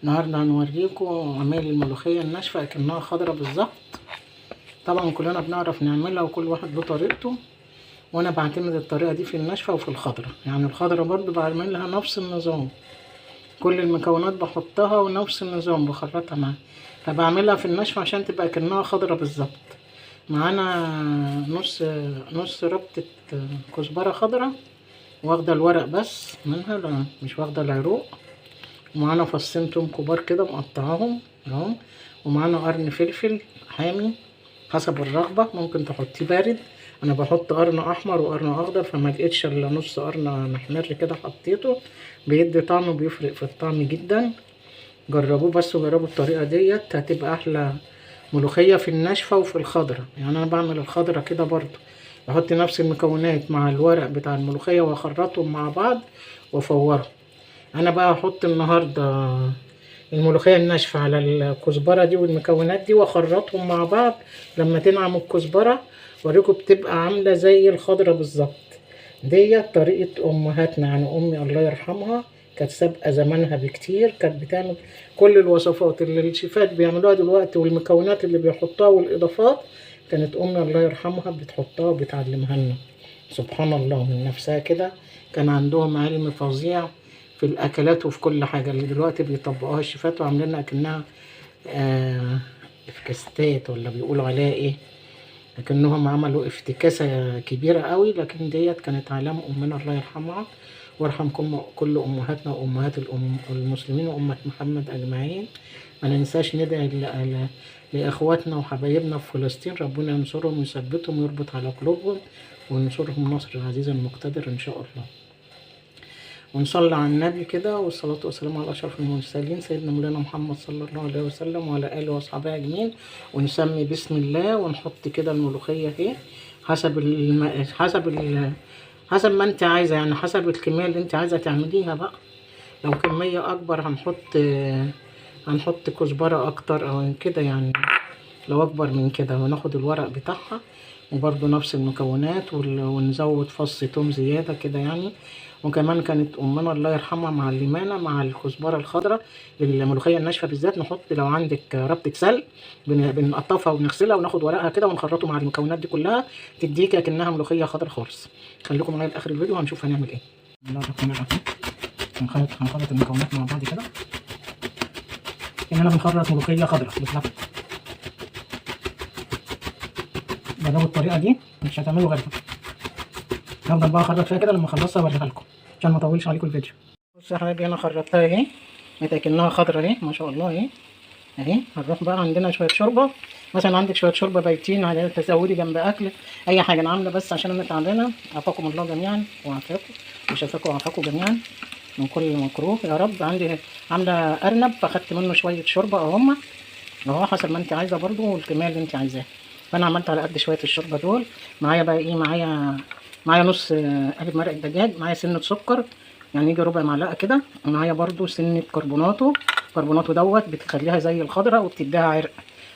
النهارده هنوريكم عمايل الملوخية الناشفة اكنها خضرة بالظبط. طبعا كلنا بنعرف نعملها وكل واحد له طريقته، وانا بعتمد الطريقة دي في الناشفة وفي الخضرة. يعني الخضرة برضو بعملها نفس النظام، كل المكونات بحطها ونفس النظام بخلطها معاها، فبعملها في الناشفة عشان تبقى اكنها خضرة بالظبط. معانا نص ربطة كزبرة خضرة، واخدة الورق بس منها، لا مش واخدة العروق. ومعانا فصين توم كبار كده مقطعاهم اهو، ومعانا قرن فلفل حامي حسب الرغبة، ممكن تحطيه بارد. انا بحط قرن احمر وقرن اخضر، فما لقيتش الا نص قرن محمر كده حطيته، بيدي طعم وبيفرق في الطعم جدا. جربوه بس وجربوا الطريقة ديت، هتبقى احلى ملوخية في الناشفة وفي الخضرة. يعني انا بعمل الخضرة كده برضو، بحط نفس المكونات مع الورق بتاع الملوخية واخرطهم مع بعض وافورهم. انا بقى احط النهارده الملوخيه الناشفه على الكزبره دي والمكونات دي واخرطهم مع بعض. لما تنعم الكزبره اوريكم بتبقى عامله زي الخضره بالظبط. ديت طريقه امهاتنا، يعني امي الله يرحمها كانت سابقه زمانها بكتير، كانت بتعمل كل الوصفات اللي الشيفات بيعملوها دلوقتي والمكونات اللي بيحطوها والاضافات، كانت امي الله يرحمها بتحطها وبتعلمها لنا. سبحان الله، من نفسها كده كان عندهم علم فظيع في الاكلات وفي كل حاجه، اللي دلوقتي بيطبقوها الشيفات وعاملينها اكنها افتكاسات، ولا بيقولوا عليها ايه، لكنهم عملوا افتكاسه كبيره قوي. لكن ديت كانت علام امنا الله يرحمها وارحم كل امهاتنا وامهات المسلمين وامه محمد اجمعين. ما ننساش ندعي لاخواتنا وحبايبنا في فلسطين، ربنا ينصرهم ويثبتهم ويربط على قلوبهم وينصرهم نصر العزيز المقتدر ان شاء الله. ونصلي على النبي كده، والصلاة والسلام على أشرف المرسلين سيدنا مولانا محمد صلى الله عليه وسلم وعلى آله وأصحابه أجمعين. ونسمي بسم الله ونحط كده الملوخية اهي حسب ما انت عايزة، يعني حسب الكمية اللي انت عايزة تعمليها بقى. لو كمية أكبر هنحط كزبرة أكتر أو كده يعني. لو أكبر من كده وناخد الورق بتاعها وبرضو نفس المكونات ونزود فص توم زيادة كده يعني. وكمان كانت أمنا الله يرحمها معلمانا مع الكزبرة الخضراء الملوخية الناشفة بالذات، نحط لو عندك ربطة سلق بنقطفها ونغسلها وناخد ورقها كده ونخرطه مع المكونات دي كلها، تديك اكنها ملوخية خضراء خالص. خليكم معايا لآخر الفيديو وهنشوف هنعمل ايه. بسم الله الرحمن الرحيم. هنخلط المكونات مع بعض كده كأننا بنخرط ملوخية خضراء بالظبط. جربوا الطريقة دي مش هتعملوا غيرها. هفضل بقى اخرط فيها كده لما اخلصها اوريها لكم عشان ما اطولش عليكم الفيديو. بصوا يا حبايبي، انا خرطتها اهي متأكنها خضرا اهي ما شاء الله اهي. هنروح بقى عندنا شويه شوربه، مثلا عندك شويه شوربه بايتين على تزودي جنب اكل اي حاجه. انا عامله بس عشان انا تعبانه، عافاكم الله جميعا وعافاكم وشفاكم وعافاكم جميعا من كل مكروه يا رب. عندي عامله ارنب فاخدت منه شويه شوربه اهو حسب ما انت عايزه برضو والكميه اللي انت عايزاها. فانا عملت على قد شويه الشوربه دول. معايا بقى ايه، معايا نص قالب مرق دجاج، معايا سنه سكر يعني يجي ربع معلقه كده، ومعايا برضو سنه كربوناتو دوت بتخليها زي الخضره وبتديها عرق.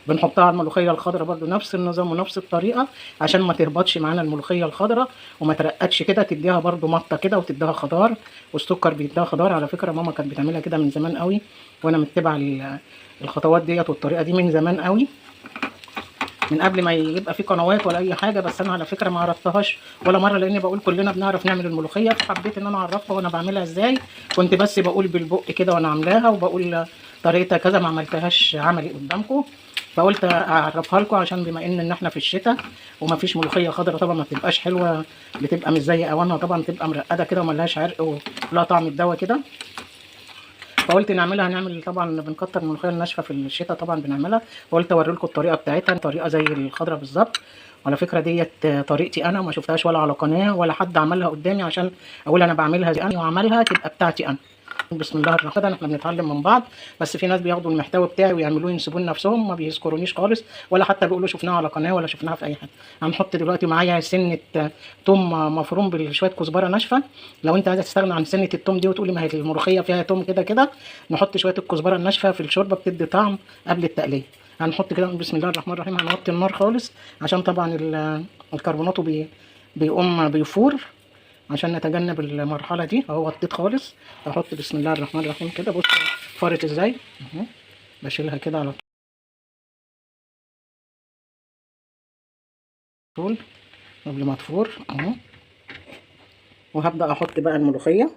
بنحطها على الملوخيه الخضراء برضو نفس النظام ونفس الطريقه عشان ما تهبطش معانا الملوخيه الخضراء وما ترقدش كده، تديها برضو مطه كده وتديها خضار. والسكر بيديها خضار على فكره، ماما كانت بتعملها كده من زمان قوي، وانا متبعه الخطوات ديت والطريقه دي من زمان قوي، من قبل ما يبقى في قنوات ولا اي حاجه. بس انا على فكره ما عرفتهاش ولا مره، لاني بقول كلنا بنعرف نعمل الملوخيه، فحبيت ان انا اعرفها وانا بعملها ازاي. كنت بس بقول بالبق كده وانا عاملاها، وبقول طريقتها كذا، ما عملتهاش عملي قدامكم، فقلت اعرفها لكم عشان بما ان احنا في الشتاء وما فيش ملوخيه خضراء طبعا ما بتبقاش حلوه، بتبقى مش زي اوانها طبعا، بتبقى مرقده كده وملهاش عرق ولا طعم الدواء كده. فقلت هنعمل طبعا بنكتر الملوخيه الناشفه في الشتاء طبعا بنعملها، وقلت اوري لكم الطريقه بتاعتها، طريقه زي الخضراء بالظبط. وعلى فكره ديت طريقتي انا، وما شفتهاش ولا على قناه ولا حد عملها قدامي عشان اقول انا بعملها زي انا وعملها تبقى بتاعتي انا. بسم الله الرحمن الرحيم. احنا بنتعلم من بعض، بس في ناس بياخدوا المحتوى بتاعي ويعملوه ينسبوه لنفسهم، ما بيذكرونيش خالص ولا حتى بيقولوا شفناها على قناه ولا شفناها في اي حاجه. هنحط دلوقتي معايا سنه توم مفروم بشويه كزبره ناشفه. لو انت عايزه تستغنى عن سنه التوم دي وتقولي ما هي الملوخيه فيها توم كده كده، نحط شويه الكزبره الناشفه في الشوربه بتدي طعم قبل التقليه. هنحط كده بسم الله الرحمن الرحيم. هنوطي النار خالص عشان طبعا الكربوناتو بيقوم بيفور، عشان نتجنب المرحله دي. اهو وطيت خالص، احط بسم الله الرحمن الرحيم كده. بص فرت ازاي اهو. بشيلها كده على طول قبل ما تفور اهو. وهبدأ احط بقى الملوخية،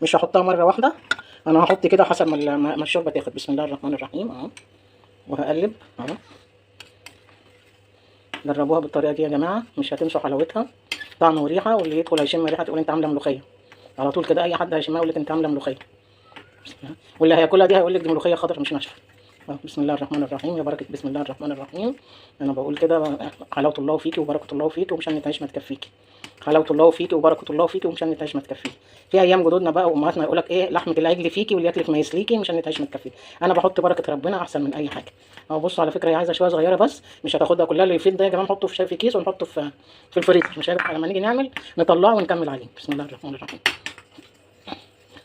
مش هحطها مرة واحدة، انا هحط كده حسب ما الشوربة تاخد. بسم الله الرحمن الرحيم اهو. وهقلب اهو. جربوها بالطريقة دي يا جماعة، مش هتنسوا حلاوتها، طعم وريحة، واللي يدخل هيشم ريحة تقول انت عاملة ملوخية على طول كده. اي حد هيشمها يقول لك انت عاملة ملوخية. واللي هياكلها دي هيقول لك دي ملوخية خضرا مش ناشفة. بسم الله الرحمن الرحيم، يا بركة بسم الله الرحمن الرحيم. أنا بقول كده حلاوة الله فيكي وبركة الله فيكي ومشان تعيش ما تكفيكي. حلاوة الله فيكي وبركة الله فيكي ومشان تعيش ما تكفيكي. في أيام جدودنا بقى وأمهاتنا يقول لك إيه، لحمة العجل فيكي واللي ياكلك ما يسليكي مشان تعيش ما تكفيكي. أنا بحط بركة ربنا أحسن من أي حاجة. أهو بصوا على فكرة هي عايزة شوية صغيرة بس، مش هتاخدها كلها. اللي يفيد ده يا جماعة نحطه في كيس ونحطه في الفريزر، مش هيبقى لما نيجي نعمل نطلعه ونكمل عليه. بسم الله الرحمن الرحيم.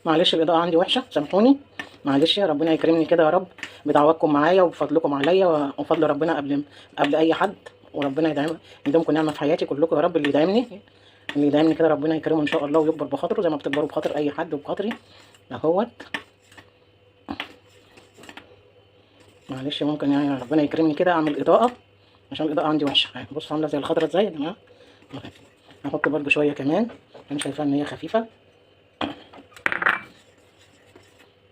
معلش الإضاءة عندي وحشة سامحوني، معلش. ربنا يكرمني كده يا رب بدعواتكم معايا وبفضلكم عليا وفضل ربنا قبل أي حد. وربنا يديمكم نعمة في حياتي كلكم يا رب. اللي يدعمني كده ربنا يكرمه إن شاء الله ويكبر بخاطره زي ما بتكبروا بخاطر أي حد وبخاطري أهوت. معلش ممكن يعني ربنا يكرمني كده أعمل إضاءة عشان الإضاءة عندي وحشة. بصوا عاملة زي الخضرة ازاي يا جماعة. هحط برده شوية كمان، أنا شايفاها إن هي خفيفة.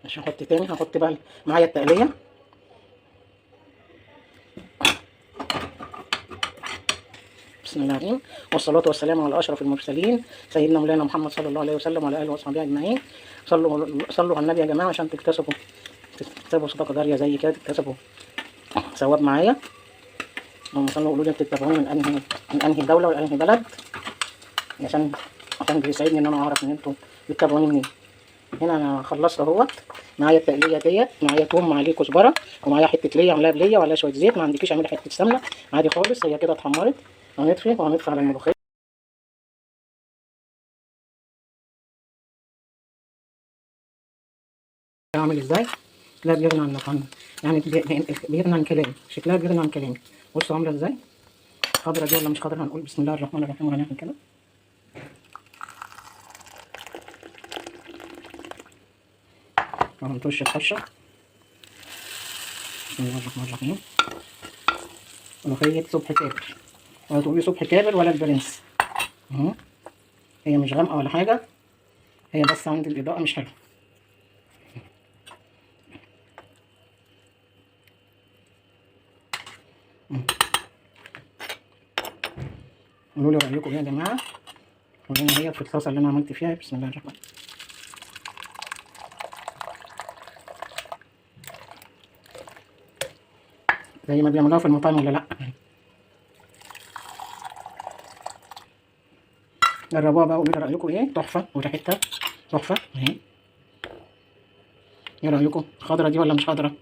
مش هحط تاني، هحط بقى معايا التقلية. بسم الله الرحمن الرحيم، والصلاة والسلام على أشرف المرسلين سيدنا مولانا محمد صلى الله عليه وسلم وعلى آله وصحبه أجمعين. صلوا على النبي يا جماعة عشان تكتسبوا صدقة جارية زي كده، تكتسبوا ثواب معايا. اللهم صلوا. قولوا لي بتتابعوني من أنهي دولة ولا أنهي بلد، عشان بيسعدني إن أنا أعرف إن أنتوا بتتابعوني منين. هنا انا خلصت اهوت. معايا التقليه ديت، معايا توم، معايا كزبره، ومعايا حته ليا عاملاها بليه وعليها شويه زيت. ما عندكيش اعملي حته سمنه عادي خالص. هي كده اتحمرت. وهنطفي على الملوخيه. اعمل ازاي؟ لا بيغني عن يعني بيغني عن كلامي، شكلها بيغني عن كلامي. بصوا عامله ازاي، خضره دي ولا مش خضره؟ هنقول بسم الله الرحمن الرحيم وهنعمل كده. وهنطش الطشه. بسم الله الرحمن الرحيم. ملوخيه صبح كابر، ولا تقولي صبح كابر ولا البرنس اهو. هي مش غامقه ولا حاجه، هي بس عندي الاضاءه مش حلوه. قولوا لي رايكم ايه يا جماعه. ورينا هي في الطاسه اللي انا عملت فيها. بسم الله الرحمن الرحيم. زي ما بيعملوها في المطاعم ولا لا؟ جربوها بقى وقولوا لي رايكم ايه. تحفه وريحتها تحفه اهي. ايه رايكم، خضره دي ولا مش خضره؟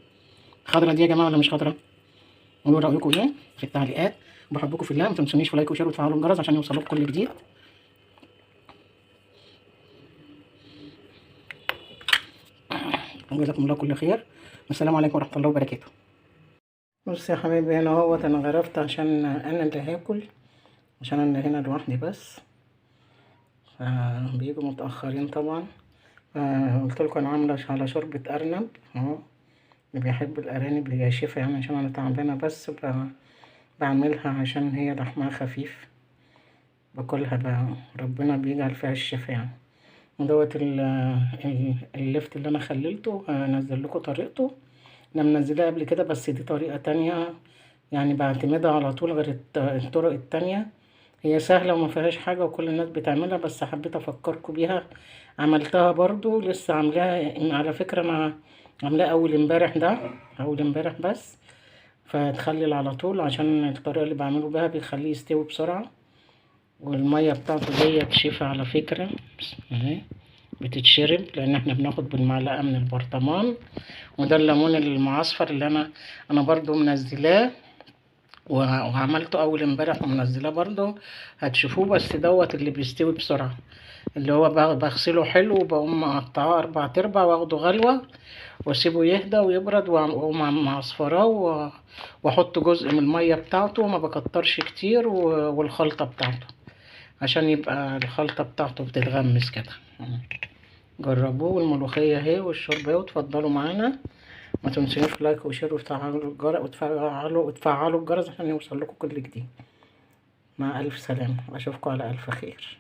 خضره دي يا جماعه ولا مش خضره؟ قولوا لي رايكم ايه في التعليقات. بحبكم في الله، ما تنسونيش في لايك وشير وتفعلوا الجرس عشان يوصلكم كل جديد. وجزاكم الله كل خير، والسلام عليكم ورحمه الله وبركاته. بص يا حبايبي هنا اهوت، انا غرفت عشان انا اللي هاكل، عشان انا هنا لوحدي بس. بيجوا متاخرين طبعا. قلت لكم انا عامله على شوربه ارنب اهو. اللي بيحب الارانب هي شفا يعني، عشان انا تعبانه بس بعملها عشان هي لحمها خفيف باكلها بقى. ربنا بيجعل فيها الشفا يعني. ودوت اللفت اللي انا خللته، هنزل لكم طريقته. انا منزلها قبل كده بس دي طريقة تانية يعني، بعتمدها على طول غير الطرق التانية. هي سهلة وما فيهاش حاجة وكل الناس بتعملها، بس حبيت افكركم بيها. عملتها برضو لسه عاملاها على فكرة. انا عاملاها اول امبارح بس. فتخلل على طول عشان الطريقة اللي بعمله بيها بيخليه يستوي بسرعة. والمية بتاعته ديت شفا على فكرة اهي، بتتشرب لان احنا بناخد بالمعلقة من البرطمان. وده الليمون المعصفر اللي انا برضو منزلاه وعملته اول امبارح ومنزلاه برضو، هتشوفوه. بس دوت اللي بيستوي بسرعة، اللي هو بغسله حلو وبقوم مقطعاه 4/4 واخده غلوة واسيبه يهدى ويبرد واقوم معصفراه واحط جزء من المية بتاعته وما بكترش كتير والخلطة بتاعته عشان يبقى الخلطة بتاعته بتتغمس كده. جربوه، والملوخية اهي والشوربة اهي، وتفضلوا معانا. ما تنسونيش لايك وشير وتفعلوا الجرس عشان يوصل لكم كل جديد. مع الف سلامة، اشوفكم على الف خير.